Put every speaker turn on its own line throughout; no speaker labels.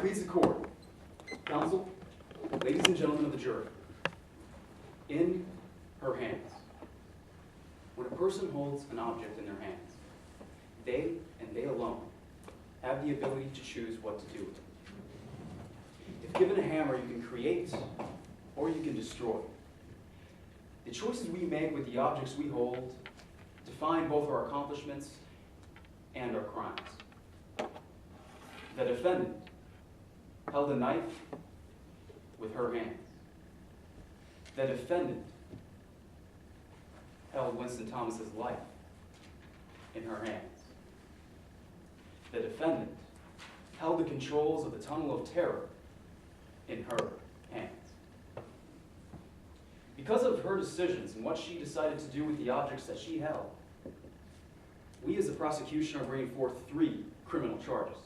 Please the court. Counsel, ladies and gentlemen of the jury, in her hands. When a person holds an object in their hands, they and they alone have the ability to choose what to do with it. If given a hammer, you can create or you can destroy. The choices we make with the objects we hold define both our accomplishments and our crimes. The defendant held a knife with her hands. The defendant held Winston Thomas's life in her hands. The defendant held the controls of the Tunnel of Terror in her hands. Because of her decisions and what she decided to do with the objects that she held, we as the prosecution are bringing forth 3 criminal charges: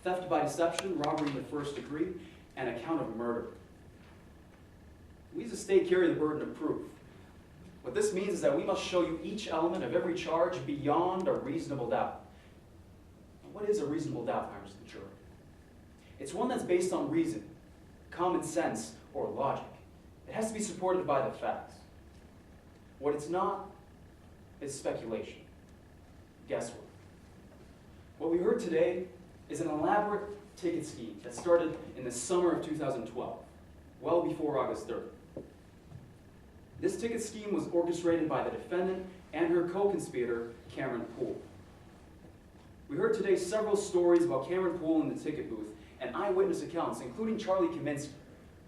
theft by deception, robbery in the first degree, and a count of murder. We as a state carry the burden of proof. What this means is that we must show you each element of every charge beyond a reasonable doubt. And what is a reasonable doubt, members of the jury? It's one that's based on reason, common sense, or logic. It has to be supported by the facts. What it's not is speculation, guesswork. What we heard today is an elaborate ticket scheme that started in the summer of 2012, well before August 3rd. This ticket scheme was orchestrated by the defendant and her co-conspirator, Cameron Poole. We heard today several stories about Cameron Poole in the ticket booth and eyewitness accounts, including Charlie Kaminsky,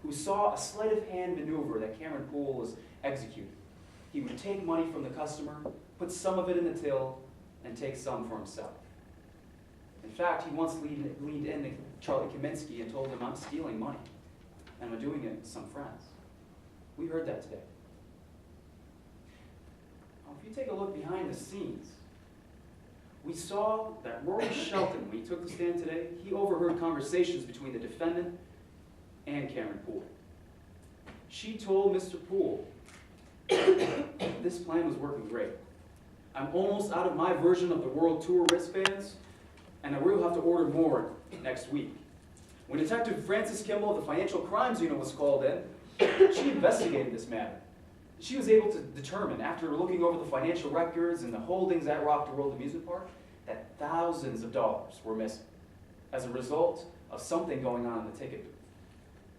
who saw a sleight of hand maneuver that Cameron Poole was executing. He would take money from the customer, put some of it in the till, and take some for himself. In fact, he once leaned in to Charlie Kaminsky and told him, "I'm stealing money, and I'm doing it with some friends." We heard that today. Now, if you take a look behind the scenes, we saw that Rory Shelton, when he took the stand today, he overheard conversations between the defendant and Cameron Poole. She told Mr. Poole, "This plan was working great. I'm almost out of my version of the World Tour wristbands, and I will have to order more next week." When Detective Frances Kimball of the Financial Crimes Unit was called in, she investigated this matter. She was able to determine, after looking over the financial records and the holdings at Rock the World Amusement Park, that thousands of dollars were missing as a result of something going on in the ticket booth.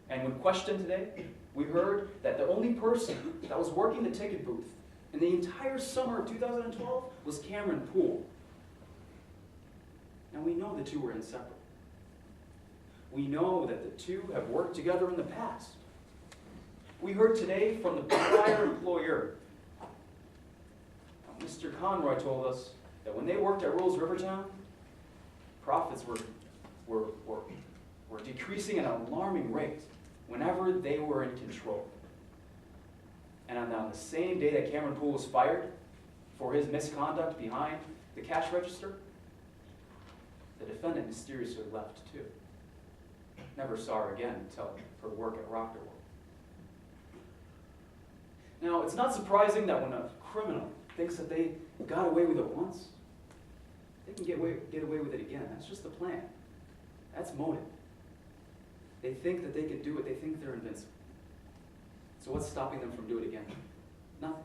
And when questioned today, we heard that the only person that was working the ticket booth in the entire summer of 2012 was Cameron Poole. Now we know the two were inseparable. We know that the two have worked together in the past. We heard today from the prior employer. Mr. Conroy told us that when they worked at Rolls Rivertown, profits were decreasing at an alarming rate whenever they were in control. And on the same day that Cameron Poole was fired for his misconduct behind the cash register, the defendant mysteriously left too. Never saw her again until her work at Rock the World. Now, it's not surprising that when a criminal thinks that they got away with it once, they can get away with it again. That's just the plan. That's motive. They think that they can do it. They think they're invincible. So what's stopping them from doing it again? Nothing.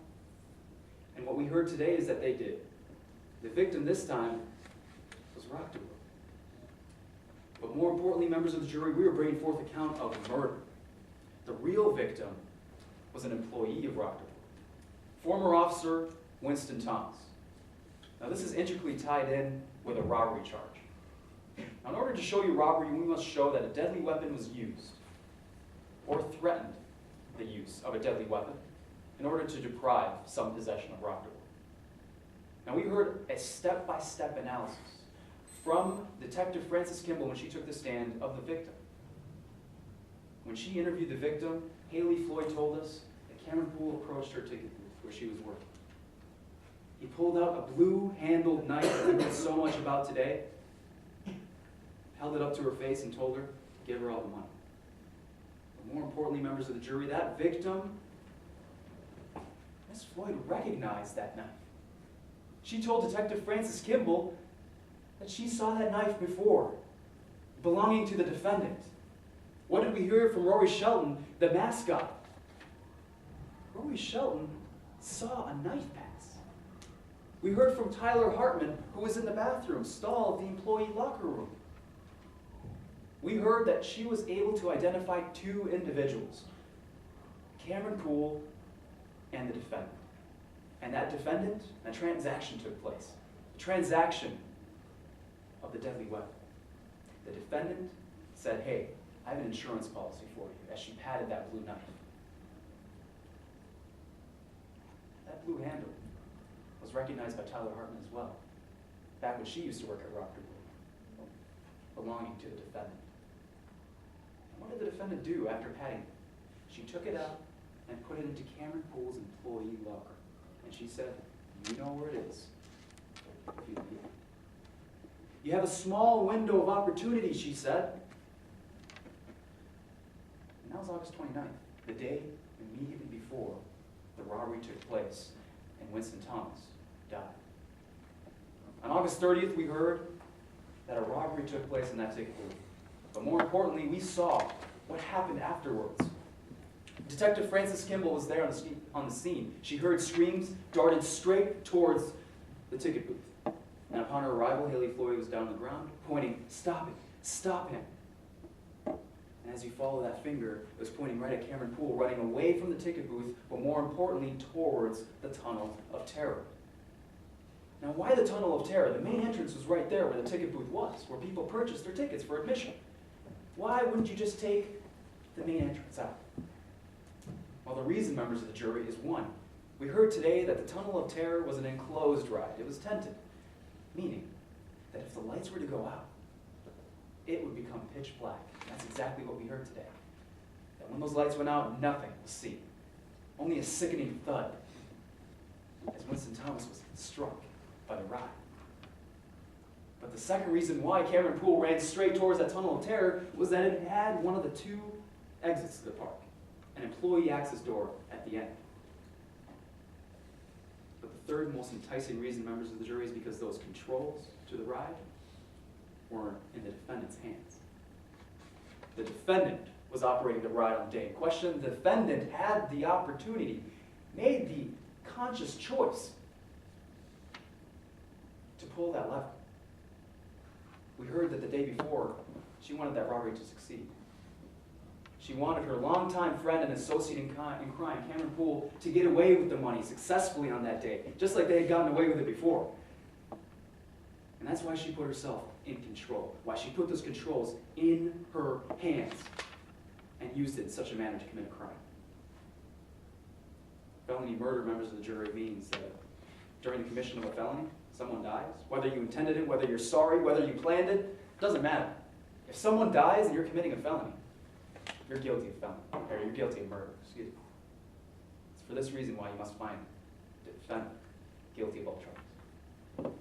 And what we heard today is that they did. The victim this time was Rock the World. But more importantly, members of the jury, we were bringing forth a count of murder. The real victim was an employee of Rock the World, former officer Winston Thomas. Now this is intricately tied in with a robbery charge. Now, in order to show you robbery, we must show that a deadly weapon was used or threatened the use of a deadly weapon in order to deprive some possession of Rock the World. Now we heard a step-by-step analysis from Detective Frances Kimball when she took the stand of the victim. When she interviewed the victim, Haley Floyd told us that Cameron Poole approached her ticket booth where she was working. He pulled out a blue-handled knife that we heard so much about today, held it up to her face and told her to give her all the money. But more importantly, members of the jury, that victim, Miss Floyd recognized that knife. She told Detective Frances Kimball that she saw that knife before, belonging to the defendant. What did we hear from Rory Shelton, the mascot? Rory Shelton saw a knife pass. We heard from Tyler Hartman, who was in the bathroom stall of the employee locker room. We heard that she was able to identify two individuals, Cameron Poole and the defendant. And that defendant, a transaction took place. A transaction of the deadly weapon. The defendant said, "Hey, I have an insurance policy for you," as she patted that blue knife. That blue handle was recognized by Tyler Hartman as well, back when she used to work at Rock Wood, belonging to the defendant. And what did the defendant do after patting it? She took it out and put it into Cameron Poole's employee locker. And she said, "You know where it is, if you need it." You have a small window of opportunity, she said. And that was August 29th, the day immediately before the robbery took place and Winston Thomas died. On August 30th, we heard that a robbery took place in that ticket booth. But more importantly, we saw what happened afterwards. Detective Frances Kimball was there on the scene. She heard screams, darted straight towards the ticket booth. And upon her arrival, Haley Floyd was down on the ground, pointing, "Stop it, stop him." And as you follow that finger, it was pointing right at Cameron Poole, running away from the ticket booth, but more importantly, towards the Tunnel of Terror. Now, why the Tunnel of Terror? The main entrance was right there where the ticket booth was, where people purchased their tickets for admission. Why wouldn't you just take the main entrance out? Well, the reason, members of the jury, is one. We heard today that the Tunnel of Terror was an enclosed ride. It was tented, meaning that if the lights were to go out, it would become pitch black. And that's exactly what we heard today. That when those lights went out, nothing was seen. Only a sickening thud as Winston Thomas was struck by the ride. But the second reason why Cameron Poole ran straight towards that Tunnel of Terror was that it had one of the two exits to the park, an employee access door at the end. But the third most enticing reason, members of the jury, is because those controls to the ride were in the defendant's hands. The defendant was operating the ride on the day in question. The defendant had the opportunity, made the conscious choice to pull that lever. We heard that the day before, she wanted that robbery to succeed. She wanted her longtime friend and associate in crime, Cameron Poole, to get away with the money successfully on that day, just like they had gotten away with it before. And that's why she put herself in control, why she put those controls in her hands and used it in such a manner to commit a crime. Felony murder, members of the jury, means that during the commission of a felony, someone dies. Whether you intended it, whether you're sorry, whether you planned it, doesn't matter. If someone dies and you're committing a felony, you're guilty of felony, or you're guilty of murder, excuse me. It's for this reason why you must find the defendant guilty of all charges.